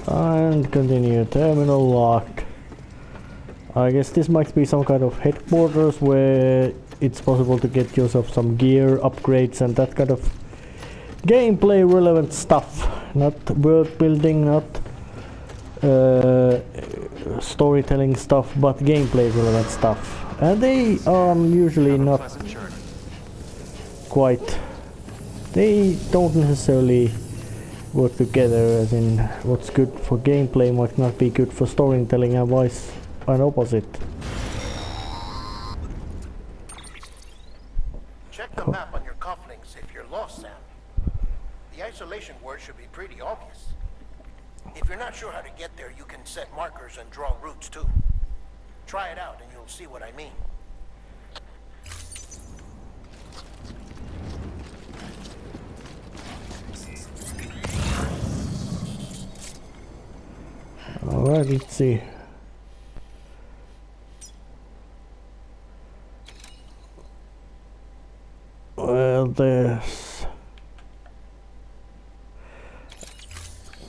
And continue. Terminal locked. I guess this might be some kind of headquarters where it's possible to get yourself some gear, upgrades and that kind of gameplay relevant stuff. Not world building, not storytelling stuff, but gameplay relevant stuff. And they are usually not quite... They don't necessarily work together, as in what's good for gameplay might not be good for storytelling and vice and opposite. Check the map on your cufflinks if you're lost, Sam. The isolation word should be pretty obvious. If you're not sure how to get there, you can set markers and draw routes too. Try it out and you'll see what I mean. Alright, let's see. Well, there's...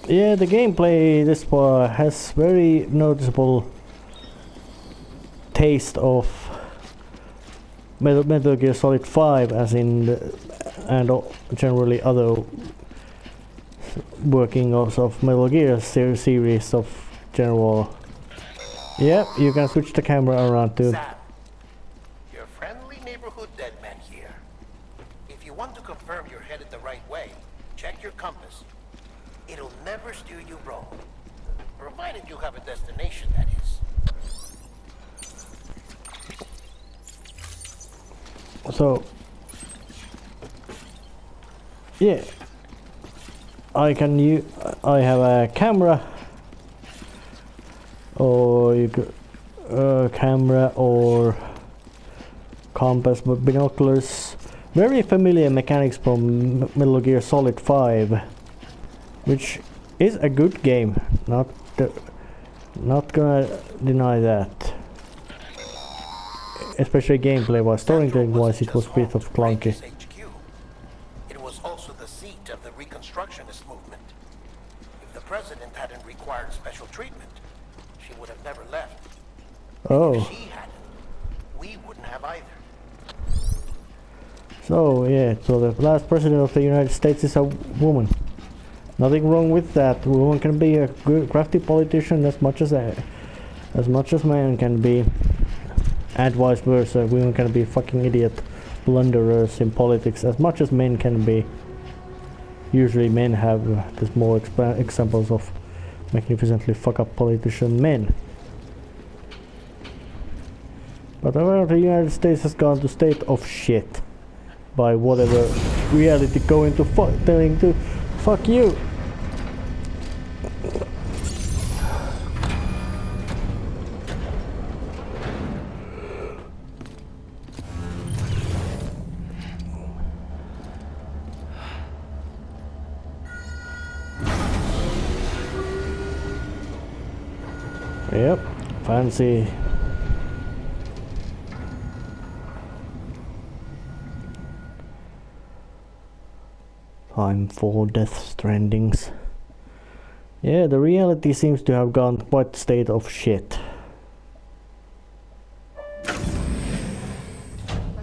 Yeah, the gameplay this far has very noticeable taste of Metal Gear Solid 5, as in and generally other working of Metal Gear series of general. Yep, you can switch the camera around too. Sam, your friendly neighborhood dead man here. If you want to confirm you're headed the right way, check your compass. It'll never steer you wrong. Provided you have a destination, that is. So, yeah, I have a camera, or you could camera or compass, but binoculars. Very familiar mechanics from Metal Gear Solid 5, which is a good game. Not gonna deny that. Especially gameplay wise, storytelling wise, it was a bit of clunky. It was also the seat of the Reconstructionist movement. If the president hadn't required special treatment, she would have never left. Oh. If she hadn't, we wouldn't have either. So yeah, so the last president of the United States is a woman. Nothing wrong with that. A woman can be a good, crafty politician as much as man can be. And vice versa, women can be fucking idiot blunderers in politics as much as men can be. Usually men have there's more examples of magnificently fuck up politician men. But however, the United States has gone to state of shit by whatever reality going to telling to fuck you. Yep, fancy. Time for death strandings. Yeah, the reality seems to have gone quite state of shit. Like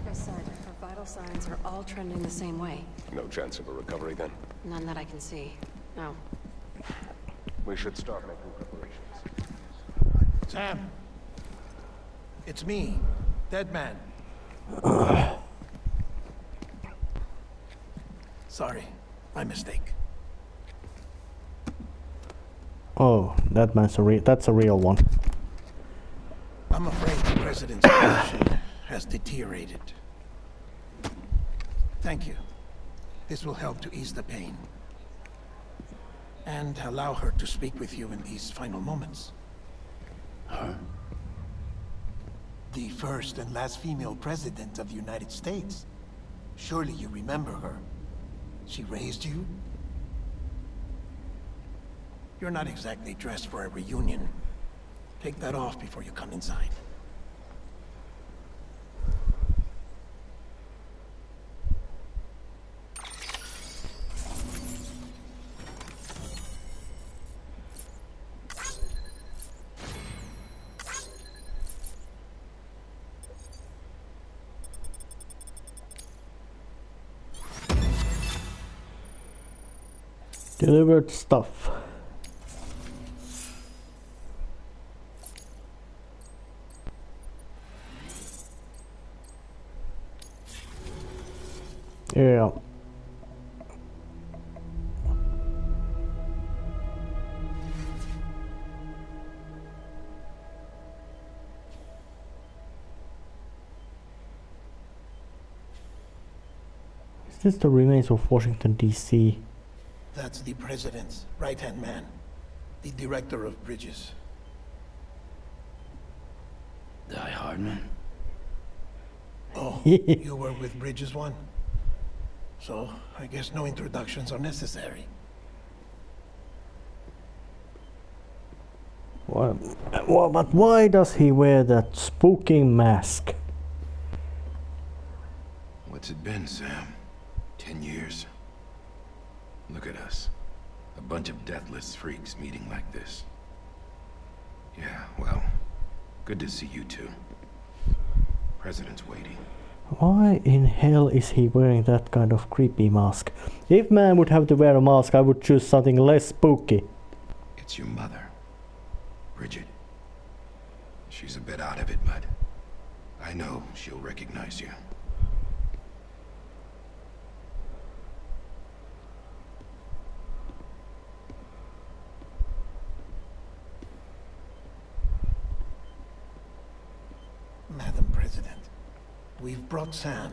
I said, her vital signs are all trending the same way. No chance of a recovery then? None that I can see. No. We should start making preparations. Sam, it's me, Dead Man. Sorry, my mistake. Oh, that's a real one. I'm afraid the president's condition has deteriorated. Thank you. This will help to ease the pain. And allow her to speak with you in these final moments. Her? The first and last female president of the United States. Surely you remember her. She raised you? You're not exactly dressed for a reunion. Take that off before you come inside. Delivered stuff. Yeah. Is this the remains of Washington, D.C.? That's the president's right-hand man, the director of bridges. Die Hardman? Oh, you were with Bridges One? So, I guess no introductions are necessary. Well, but why does he wear that spooky mask? What's it been, Sam? 10 years? Look at us. A bunch of deathless freaks meeting like this. Yeah, well, good to see you two. President's waiting. Why in hell is he wearing that kind of creepy mask? If man would have to wear a mask, I would choose something less spooky. It's your mother, Bridget. She's a bit out of it, but I know she'll recognize you. Madam President, we've brought Sam.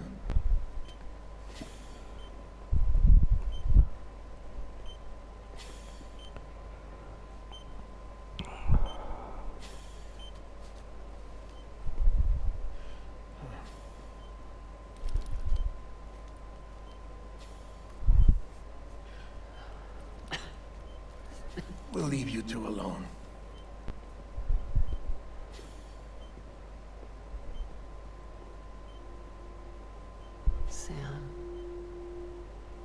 We'll leave you two alone. Sam,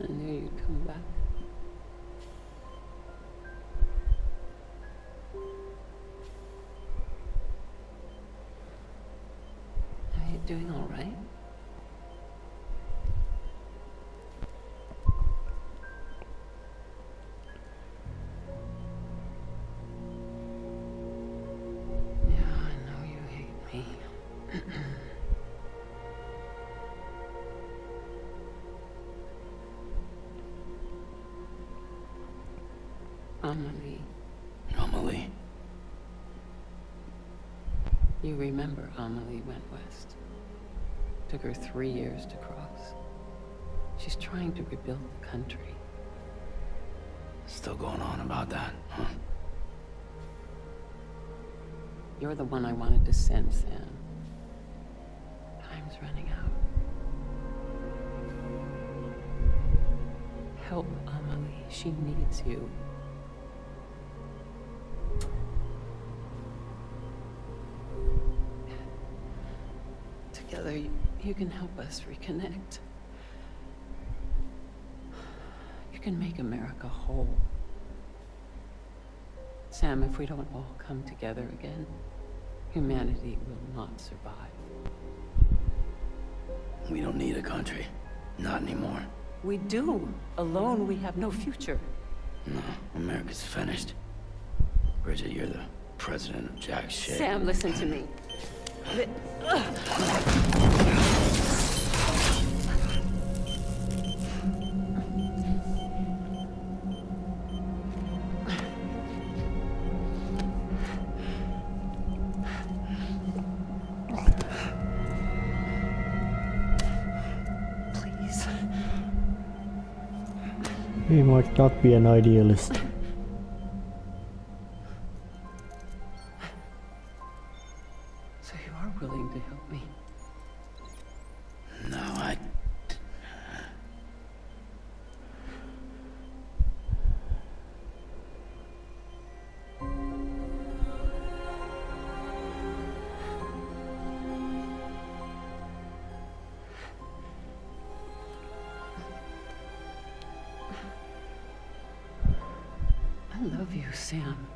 I knew you'd come back. Are you doing all right? Yeah, I know you hate me. Amelie. Amelie? You remember Amelie went west. Took her 3 years to cross. She's trying to rebuild the country. Still going on about that, huh? You're the one I wanted to send, Sam. Time's running out. Help Amelie. She needs you. Together, you can help us reconnect. You can make America whole. Sam, if we don't all come together again, humanity will not survive. We don't need a country. Not anymore. We do. Alone, we have no future. No, America's finished. Bridget, you're the president of jack shit. Sam, listen to me. Please. He might not be an idealist. So you are willing to help me? No, I... I love you, Sam.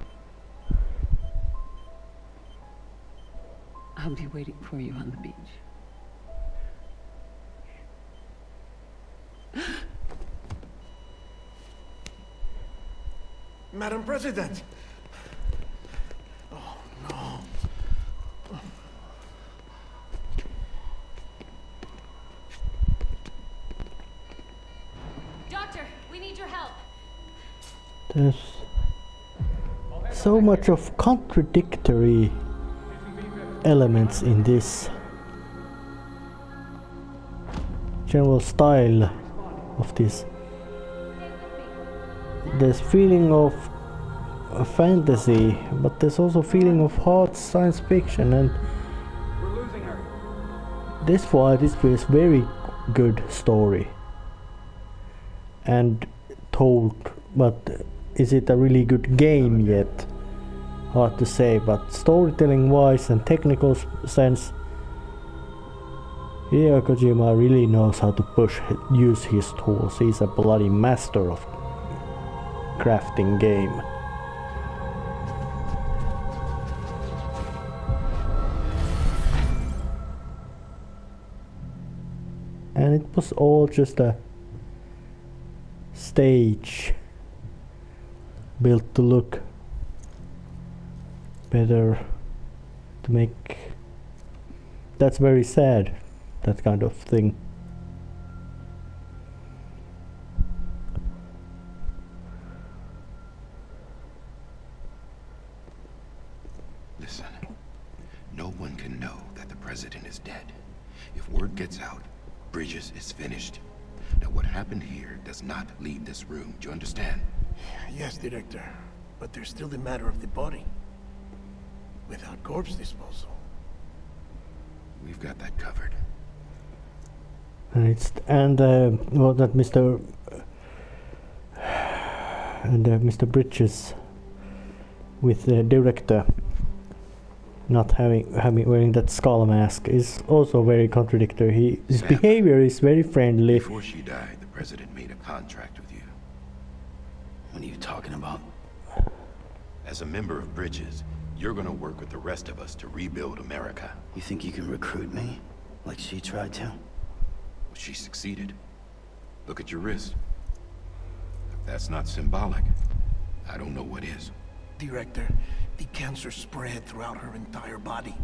I'll be waiting for you on the beach. Madam President! Oh, no. Doctor, we need your help. There's so much of contradictory elements in this general style of this. There's feeling of a fantasy, but there's also feeling of hard science fiction, and this feels very good story and told, but is it a really good game yet? Hard to say, but storytelling wise and technical sense, Hideo Kojima really knows how to use his tools. He's a bloody master of crafting game. And it was all just a stage built to look better, to make. That's very sad, that kind of thing. Listen, no one can know that the president is dead. If word gets out, Bridges is finished. Now what happened here does not leave this room, do you understand? Yes, Director. But there's still the matter of the body. Without corpse disposal. We've got that covered. And well, that Mr. Mr. Bridges with the director not having wearing that skull mask is also very contradictory. His Sam, behavior is very friendly. Before she died, the president made a contract with you. What are you talking about? As a member of Bridges, you're gonna work with the rest of us to rebuild America. You think you can recruit me? Like she tried to? She succeeded. Look at your wrist. If that's not symbolic, I don't know what is. Director, the cancer spread throughout her entire body.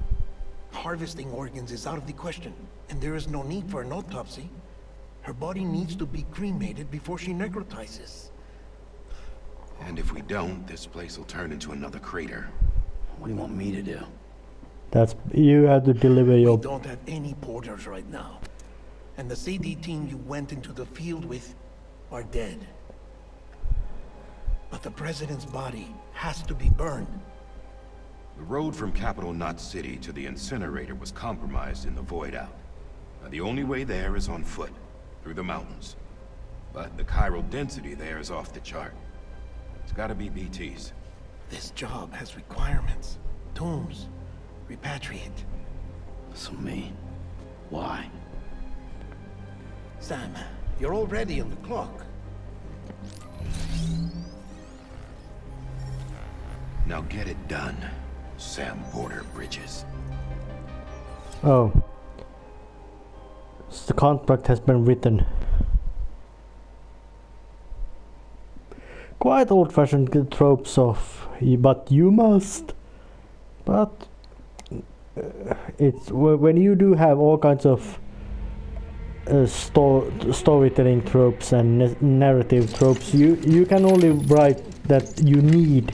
Harvesting organs is out of the question, and there is no need for an autopsy. Her body needs to be cremated before she necrotizes. And if we don't, this place will turn into another crater. What do you want me to do? That's you have to deliver your. We don't have any porters right now. And the CD team you went into the field with are dead. But the president's body has to be burned. The road from Capital Knot City to the incinerator was compromised in the void out. Now, the only way there is on foot, through the mountains. But the chiral density there is off the chart. It's gotta be BTs. This job has requirements. Tombs. Repatriate. So me? Why? Sam, you're already on the clock. Now get it done, Sam Porter Bridges. Oh, so the contract has been written. Quite old-fashioned tropes of, but you must. But it's when you do have all kinds of storytelling tropes and narrative tropes, you can only write that you need.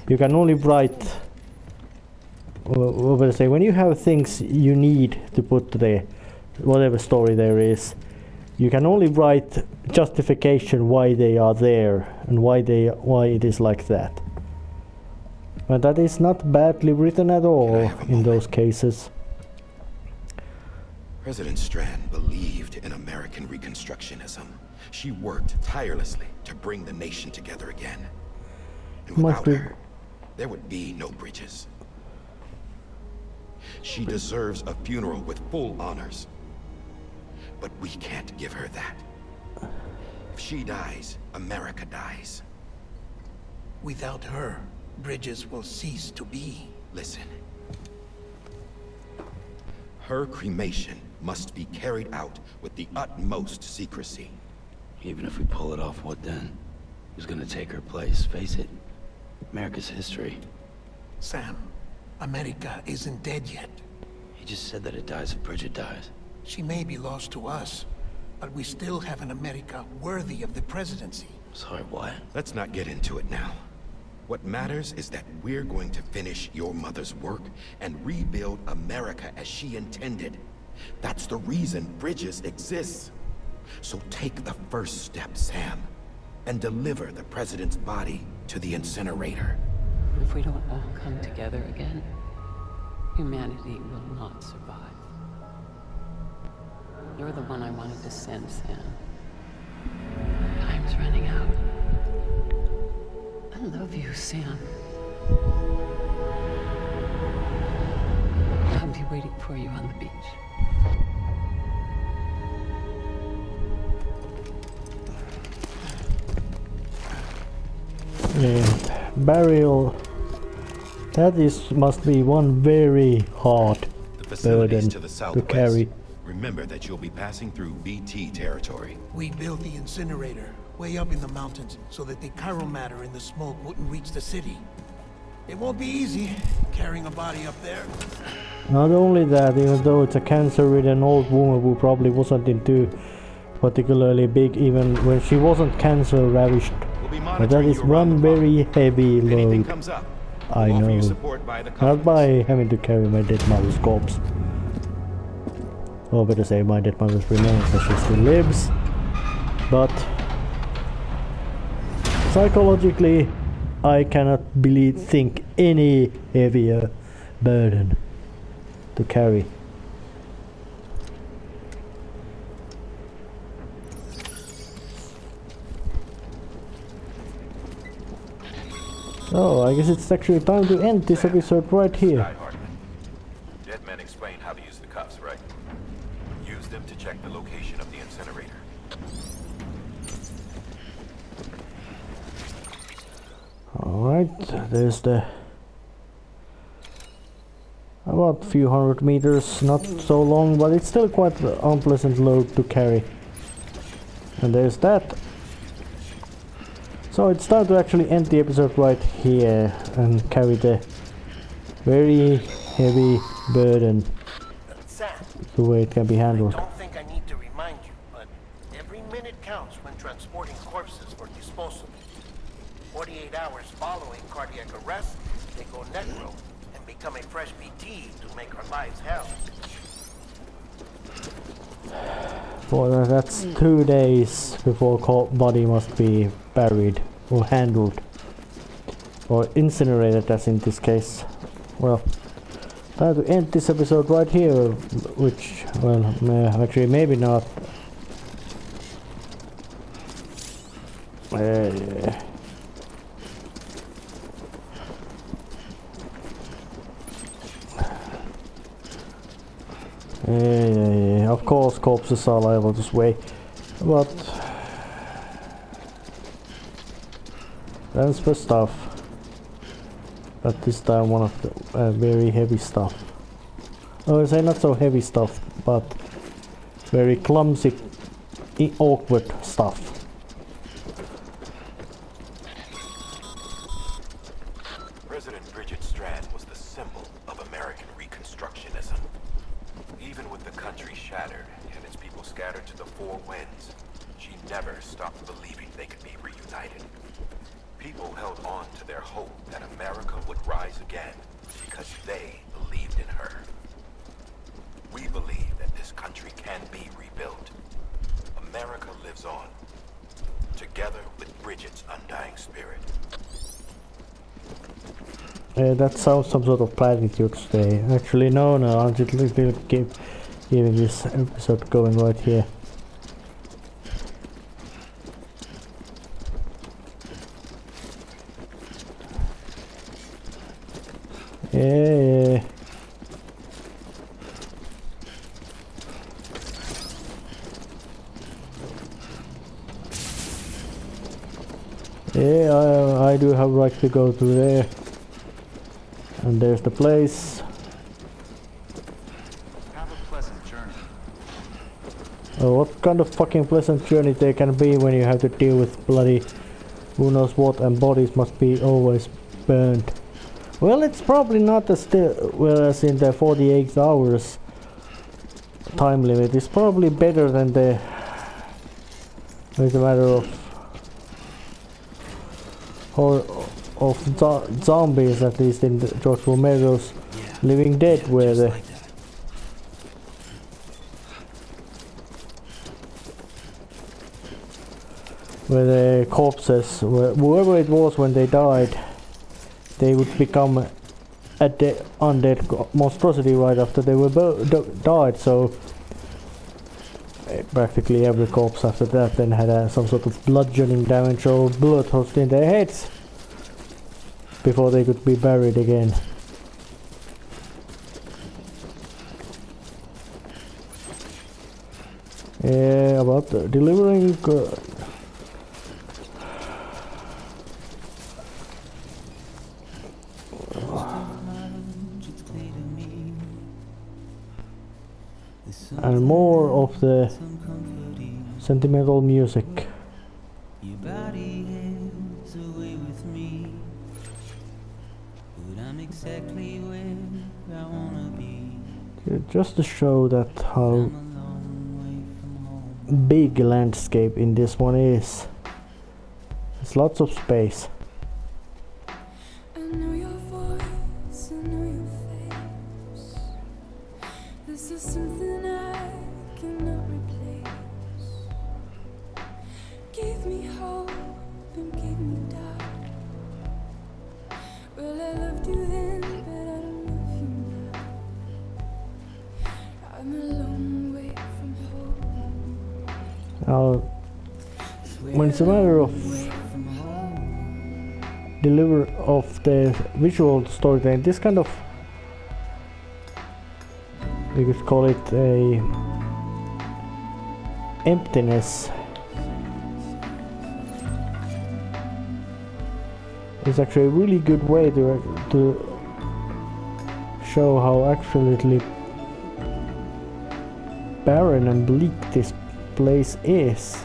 You can only write. What would I say? When you have things you need to put to the whatever story there is, you can only write justification why they are there and why it is like that. But that is not badly written at all in those cases. President Strand believed in American Reconstructionism. She worked tirelessly to bring the nation together again. And without her, there would be no Bridges. She deserves a funeral with full honors. But we can't give her that. If she dies, America dies. Without her, Bridges will cease to be. Listen. Her cremation must be carried out with the utmost secrecy. Even if we pull it off, what then? Who's gonna take her place? Face it, America's history. Sam, America isn't dead yet. He just said that it dies if Bridget dies. She may be lost to us, but we still have an America worthy of the presidency. Sorry, what? Let's not get into it now. What matters is that we're going to finish your mother's work and rebuild America as she intended. That's the reason Bridges exists. So take the first step, Sam, and deliver the president's body to the incinerator. If we don't all come together again, humanity will not survive. You're the one I wanted to send, Sam. Time's running out. I love you, Sam. I'll be waiting for you on the beach. Burial. That must be one very hard The facilities burden to the to southwest. carry. Remember that you'll be passing through BT territory. We built the incinerator way up in the mountains so that the chiral matter in the smoke wouldn't reach the city. It won't be easy carrying a body up there. Not only that, even though it's a cancer-ridden old woman who probably wasn't into particularly big even when she wasn't cancer-ravished. We'll be But that monitoring is you around one the very heavy If anything load. comes up, I we'll offer you know. support by the Not compass. by having to carry my dead mother's corpse. Or better say my dead mother's remains as she still lives. But psychologically I cannot think any heavier burden to carry. So I guess it's actually time to end this episode right here. Dead men explain how to use the cuffs, right? Use them to check the location of the incinerator. Alright, there's the about a few hundred meters, not so long, but it's still quite an unpleasant load to carry. And there's that. So it's time to actually end the episode right here and carry the very heavy burden Sam, the way it can be I handled. don't think I need to remind you, but every minute counts when transporting corpses for disposal. 48 hours following cardiac arrest, they go necro and become a fresh BT to make our lives hell. Well, that's 2 days before body must be buried or handled or incinerated, as in this case. Well, time to end this episode right here, which, well, actually maybe not. Yeah, of course corpses are liable to sway, but that's the stuff. But this time one of the very heavy stuff. Oh, I say not so heavy stuff, but very clumsy, awkward stuff. President Bridget Strand was the symbol of American Reconstructionism. Even with the country shattered and its people scattered to the four winds, she never stopped believing they could be reunited. People held on to their hope that America would rise again because they believed in her. We believe that this country can be rebuilt. America lives on, together with Bridget's undying spirit. That sounds some sort of platitude today. Actually, no, I'm just keep giving this episode going right here. Yeah. Yeah, I do have right to go to there. And there's the place. Have a pleasant journey. Oh, what kind of fucking pleasant journey there can be when you have to deal with bloody who knows what, and bodies must be always burned. Well, it's probably not as well as in the 48 hours time limit. It's probably better than the. It's a matter of zombies, at least in George Romero's Living Dead, where the corpses, whoever it was when they died, they would become a undead monstrosity right after they were died. So practically every corpse after that then had some sort of bludgeoning damage or bullet holes in their heads before they could be buried again. Yeah, about delivering. And more of the sentimental music. Your body is away with me, but I'm exactly where I wanna be. Just to show that how I'm a long way from home. big landscape in this one is. There's lots of space. I know your voice, I know your face. This is something I cannot replace. Gave me hope and gave me doubt. Well, I loved you then, but I don't love you now. I'm a long way from home. Now, when it's a matter of deliver of the visual storytelling, this kind of, you could call it a emptiness, is actually a really good way to show how absolutely barren and bleak this place is.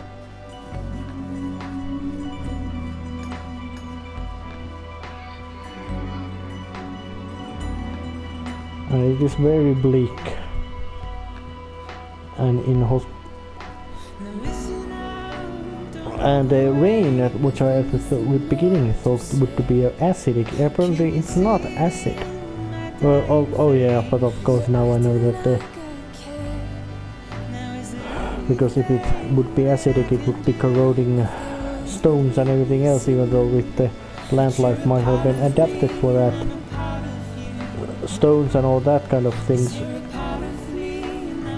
And it is very bleak and and the rain, which I at the beginning thought would be acidic, apparently it's not acid. Well, oh yeah, but of course now I know that because if it would be acidic it would be corroding stones and everything else, even though with the plant life might have been adapted for that. Stones and all that kind of things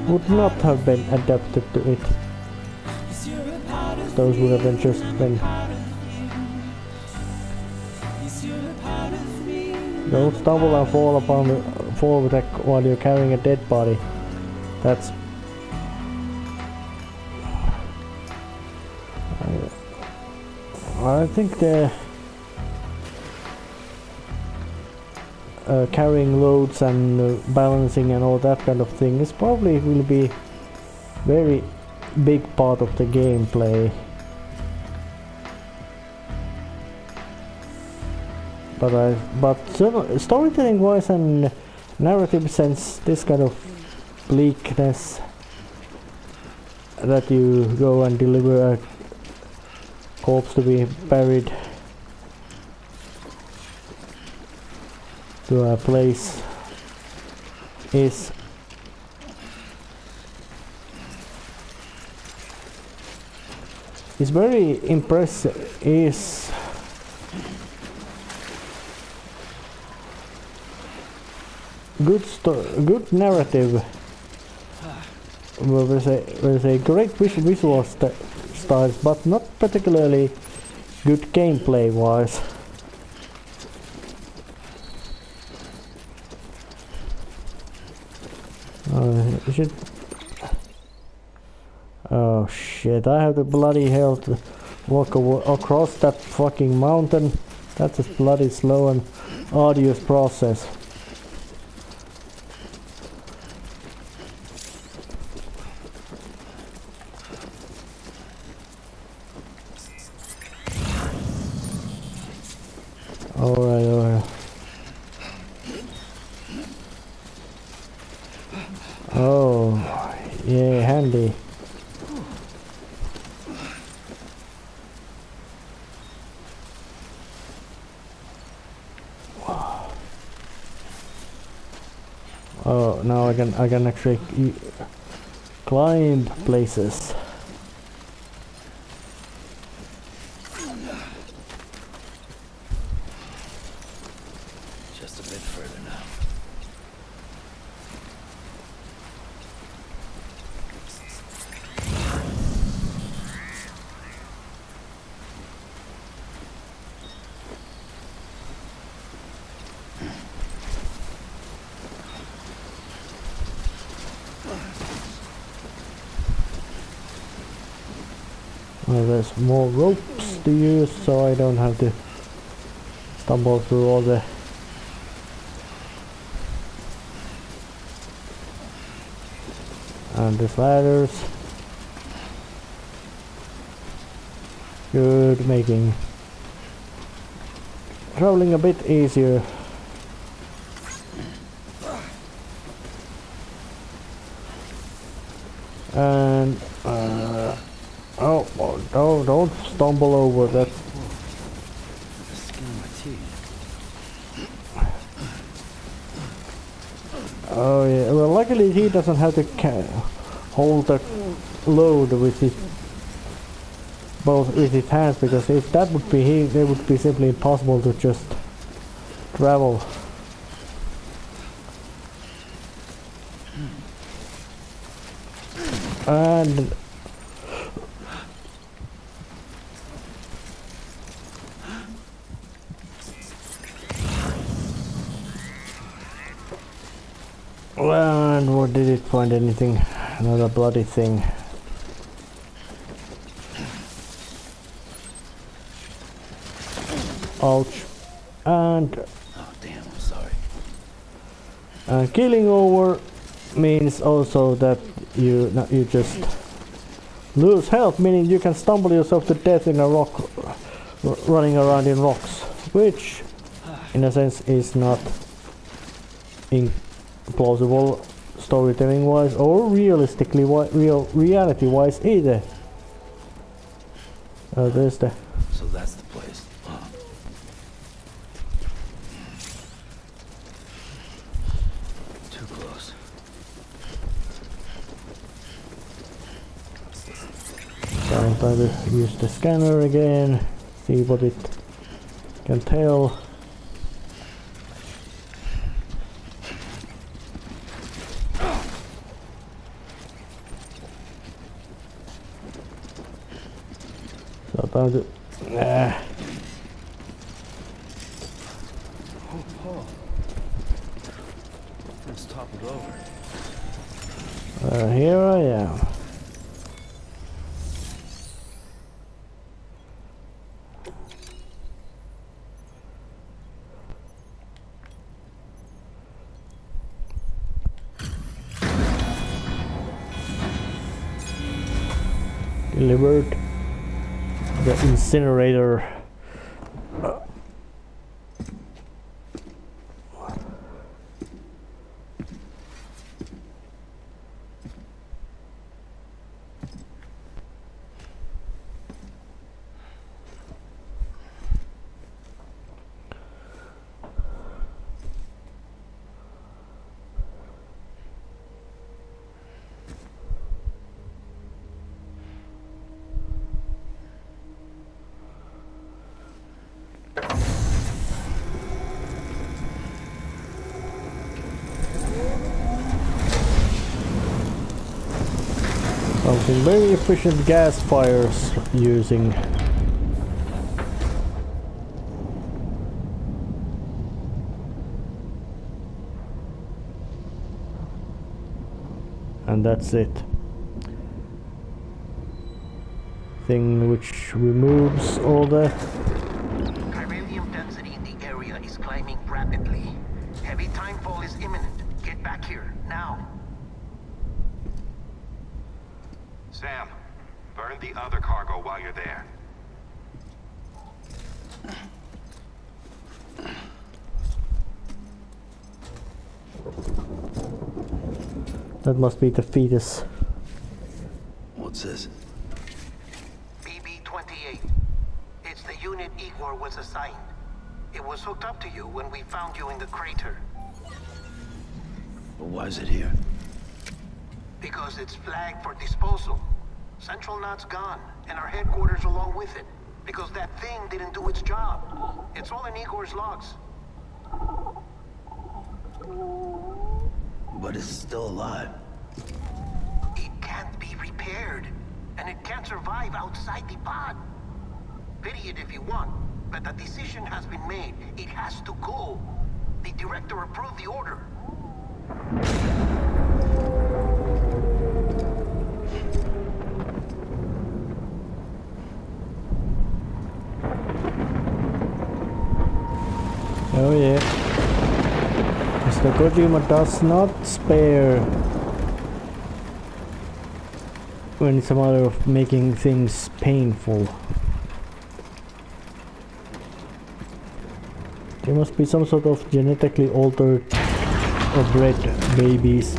would not have been adapted to it. Those would have been just been. Don't stumble and fall with while you're carrying a dead body. That's. I think the. Carrying loads and balancing and all that kind of thing is probably will be very big part of the gameplay. But storytelling wise and narrative sense, this kind of bleakness that you go and deliver a corpse to be buried to a place is very impressive. Is good narrative. Well, there's a great visual styles, but not particularly good gameplay wise. Should. Oh shit, I have the bloody hell to walk across that fucking mountain. That's a bloody slow and arduous process. Alright. Oh, now I can actually climb places. Just a bit further now. Well, there's more ropes to use, so I don't have to stumble through all the and the ladders. Good, making traveling a bit easier. And oh, don't stumble over that. The skin of my teeth. Oh yeah, well luckily he doesn't have to hold the load with his both with his hands, because if that would be he, it would be simply impossible to just travel. And and what did it find? Anything? Another bloody thing. Ouch. And Oh damn, I'm sorry. killing over means also that you just lose health, meaning you can stumble yourself to death in a rock, running around in rocks, which in a sense is not implausible storytelling wise or realistically reality wise either. There's the So that's the place. Huh. Too close. trying to use the scanner again, see what it can tell. So time to Let's top it over. here I am. Delivered the incinerator. Something very efficient gas fires using. And that's it. Thing which removes all the Chiralium density in the area is climbing rapidly. Heavy timefall is imminent. Get back here, now. Sam, burn the other cargo while you're there. that must be the fetus. What's this? BB-28. It's the unit Igor was assigned. It was hooked up to you when we found you in the crater. But why is it here? Because it's flagged for disposal. Central Knot's gone, and our headquarters along with it. Because that thing didn't do its job. It's all in Igor's logs. But it's still alive. It can't be repaired, and it can't survive outside the pod. Pity it if you want, but the decision has been made. It has to go. The director approved the order. Oh yeah. Mr. Kojima does not spare when it's a matter of making things painful. There must be some sort of genetically altered or bred babies.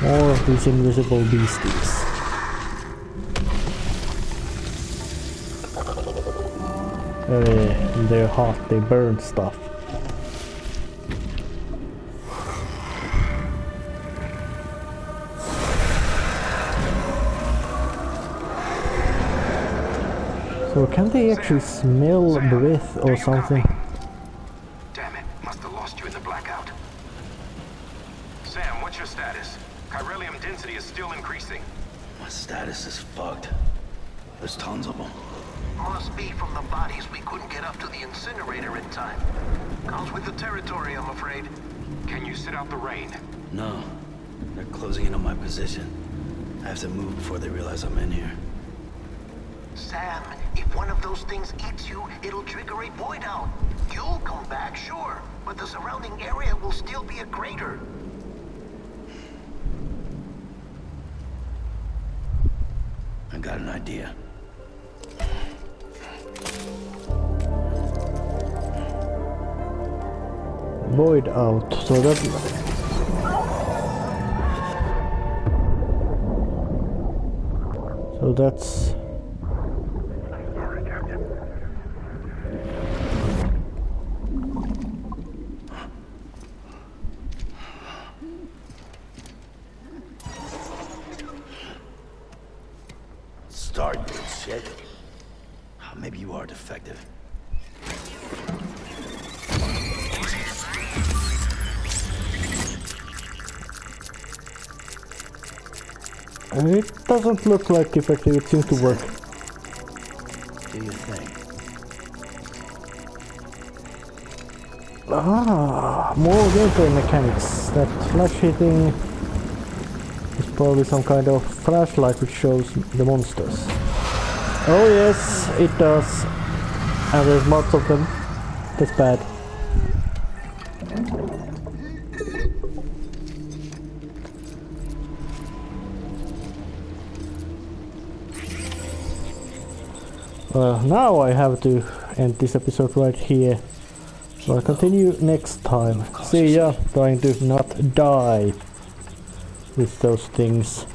More of these invisible beasties. They're hot, they burn stuff. So can they actually smell breath or something? Damn it, must have lost you in the blackout. Sam, what's your status? Chiralium density is still increasing. My status is fucked. There's tons of them. Must be from the bodies we couldn't get up to the incinerator in time. Comes with the territory, I'm afraid. Can you sit out the rain? No. They're closing in on my position. I have to move before they realize I'm in here. Sam, if one of those things eats you, it'll trigger a void out. You'll come back, sure, but the surrounding area will still be a crater. I got an idea. Void out, so that... So that's... Start, you shit. Maybe you are defective. It doesn't look like effective, it seems to work. Do you think? Ah, more gameplay mechanics. That flash hitting is probably some kind of flashlight which shows the monsters. Oh yes, it does. And there's lots of them. That's bad. Well, now I have to end this episode right here. So I'll continue next time. See ya, trying to not die with those things.